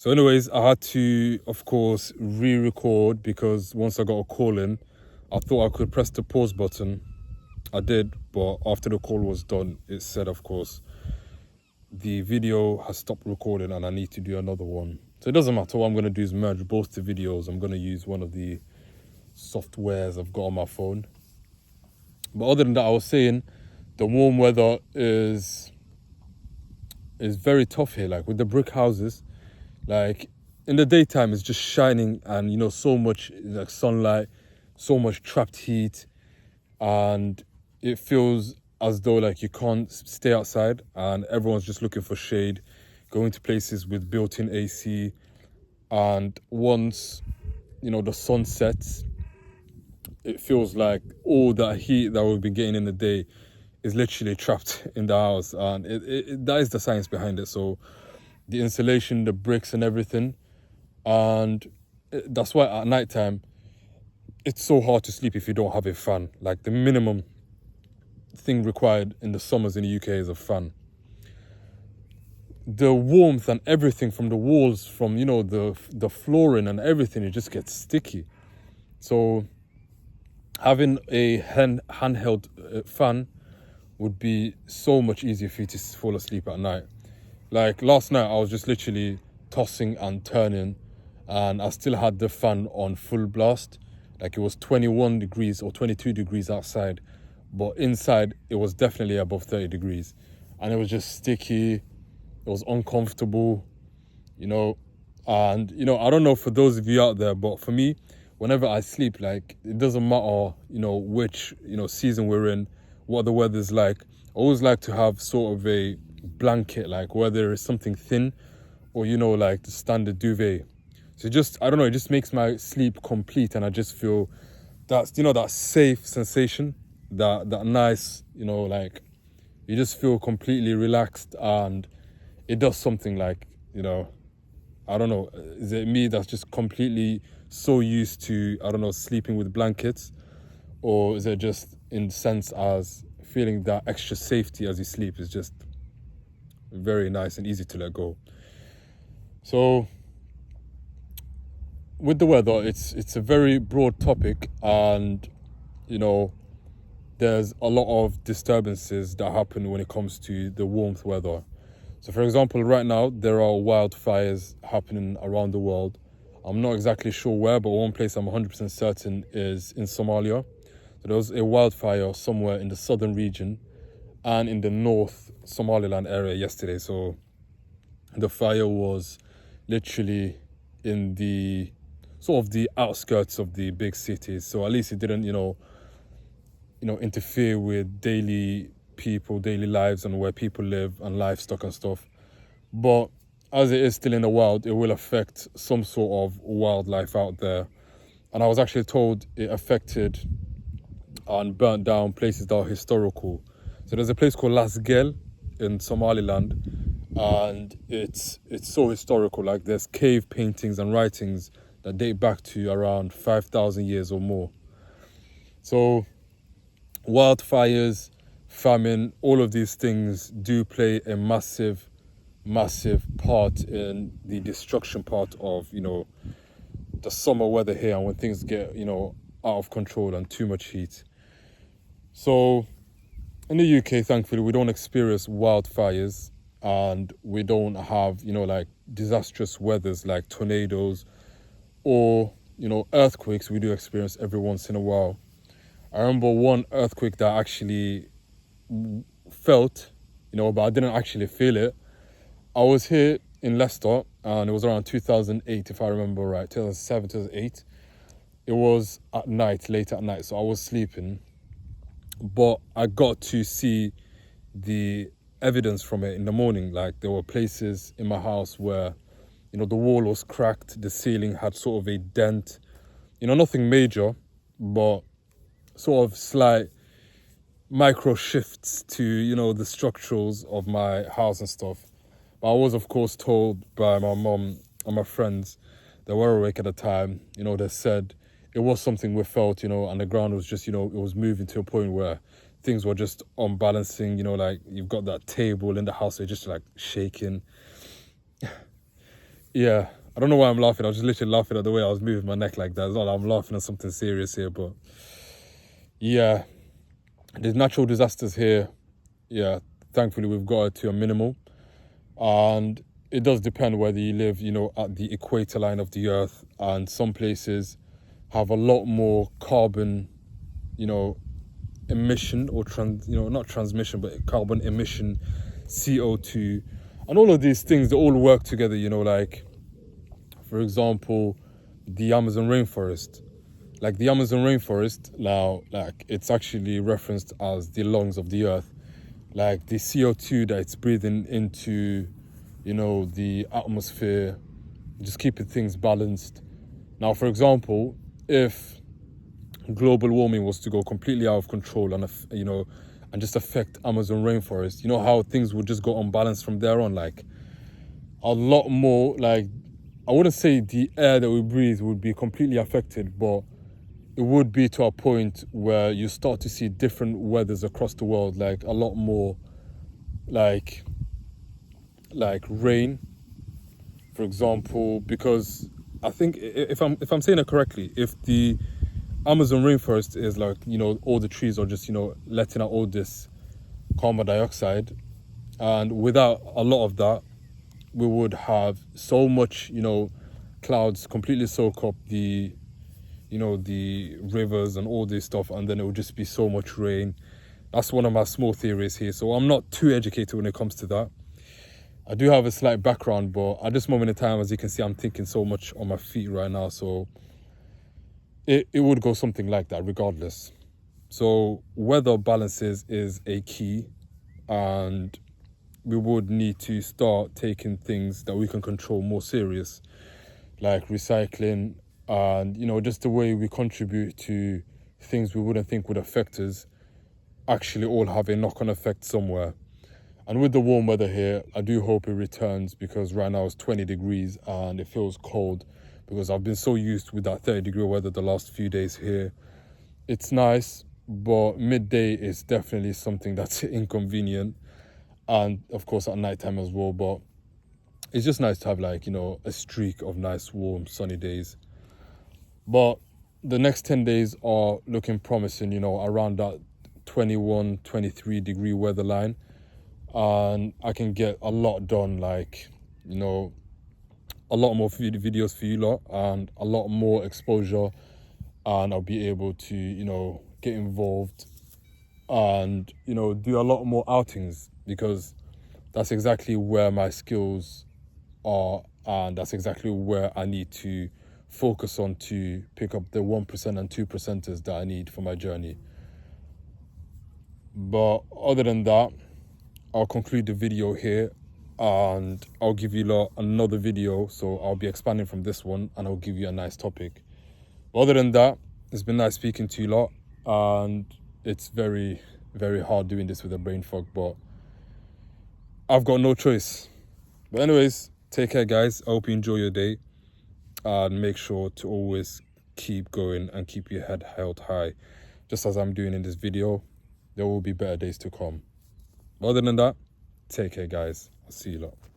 So anyways, I had to, of course, re-record because once I got a call in, I thought I could press the pause button. I did, but after the call was done, it said, of course, the video has stopped recording and I need to do another one. So it doesn't matter. What I'm going to do is merge both the videos. I'm going to use one of the softwares I've got on my phone. But other than that, I was saying the warm weather is very tough here. Like with the brick houses, like in the daytime it's just shining and so much like sunlight, so much trapped heat, and it feels as though like you can't stay outside and everyone's just looking for shade, going to places with built-in AC. And once the sun sets, it feels like all that heat that we've been getting in the day is literally trapped in the house, and that is the science behind it. So the insulation, the bricks and everything, and that's why at night time it's so hard to sleep if you don't have a fan. Like the minimum thing required in the summers in the UK is a fan. The warmth and everything from the walls, from the flooring and everything, it just gets sticky. So having a handheld fan would be so much easier for you to fall asleep at night. Like last night, I was just literally tossing and turning, and I still had the fan on full blast. Like it was 21 degrees or 22 degrees outside, but inside it was definitely above 30 degrees. And it was just sticky, it was uncomfortable, and I don't know for those of you out there, but for me, whenever I sleep, like it doesn't matter, which, season we're in, what the weather's like. I always like to have sort of a blanket, like whether it's something thin or like the standard duvet. So I don't know, it just makes my sleep complete, and I just feel that's that safe sensation, that nice, like you just feel completely relaxed, and it does something like, I don't know, is it me that's just completely so used to, I don't know, sleeping with blankets, or is it just in the sense as feeling that extra safety as you sleep is just very nice and easy to let go. So with the weather, it's a very broad topic, and there's a lot of disturbances that happen when it comes to the warmth weather. So for example, right now there are wildfires happening around the world. I'm not exactly sure where, but one place I'm 100% certain is in Somalia. So there was a wildfire somewhere in the southern region and in the north Somaliland area yesterday. So the fire was literally in the sort of the outskirts of the big cities. So at least it didn't, interfere with daily lives and where people live and livestock and stuff. But as it is still in the wild, it will affect some sort of wildlife out there. And I was actually told it affected and burnt down places that are historical. So there's a place called Lasgel in Somaliland, and it's so historical. Like there's cave paintings and writings that date back to around 5,000 years or more. So wildfires, famine, all of these things do play a massive part in the destruction part of, the summer weather here, and when things get, out of control and too much heat. So in the UK, thankfully, we don't experience wildfires, and we don't have, like disastrous weathers like tornadoes or, earthquakes we do experience every once in a while. I remember one earthquake that I actually felt, but I didn't actually feel it. I was here in Leicester, and it was around 2008, if I remember right, 2007, 2008. It was at night, late at night, so I was sleeping. But I got to see the evidence from it in the morning. Like there were places in my house where, the wall was cracked, the ceiling had sort of a dent, nothing major, but sort of slight micro shifts to, the structurals of my house and stuff. But I was, of course, told by my mom and my friends that were awake at the time, they said it was something we felt, and the ground was just, it was moving to a point where things were just unbalancing, like you've got that table in the house, they're just like shaking. yeah, I don't know why I'm laughing. I was just literally laughing at the way I was moving my neck like that. It's not like I'm laughing at something serious here, but yeah, there's natural disasters here. Yeah, thankfully we've got it to a minimal, and it does depend whether you live, at the equator line of the earth, and some places have a lot more carbon, you know, emission or not transmission, but carbon emission, CO2, and all of these things, they all work together, like, for example, the Amazon rainforest. Like the Amazon rainforest now, like it's actually referenced as the lungs of the earth. Like the CO2 that it's breathing into, the atmosphere, just keeping things balanced. Now, for example, if global warming was to go completely out of control and and just affect Amazon rainforest, you know how things would just go unbalanced from there on. Like a lot more, like I wouldn't say the air that we breathe would be completely affected, but it would be to a point where you start to see different weathers across the world, like a lot more like rain, for example, because I think if I'm saying it correctly, if the Amazon rainforest is like, all the trees are just, letting out all this carbon dioxide, and without a lot of that, we would have so much, clouds completely soak up the rivers and all this stuff, and then it would just be so much rain. That's one of my small theories here. So I'm not too educated when it comes to that. I do have a slight background, but at this moment in time, as you can see, I'm thinking so much on my feet right now. So it would go something like that regardless. So weather balances is a key, and we would need to start taking things that we can control more serious, like recycling and, just the way we contribute to things we wouldn't think would affect us actually all have a knock-on effect somewhere. And with the warm weather here, I do hope it returns, because right now it's 20 degrees and it feels cold, because I've been so used with that 30-degree weather the last few days here. It's nice, but midday is definitely something that's inconvenient, and of course at nighttime as well. But it's just nice to have a streak of nice warm sunny days. But the next 10 days are looking promising, around that 21, 23-degree weather line. And I can get a lot done, like, a lot more videos for you lot, and a lot more exposure, and I'll be able to, get involved and, do a lot more outings, because that's exactly where my skills are, and that's exactly where I need to focus on to pick up the 1% and 2%ers that I need for my journey. But other than that, I'll conclude the video here, and I'll give you lot another video. So I'll be expanding from this one, and I'll give you a nice topic. But other than that, it's been nice speaking to you lot, and it's very, very hard doing this with a brain fog, but I've got no choice. But anyways, take care, guys. I hope you enjoy your day, and make sure to always keep going and keep your head held high, just as I'm doing in this video. There will be better days to come. Other than that, take care, guys. I'll see you lot.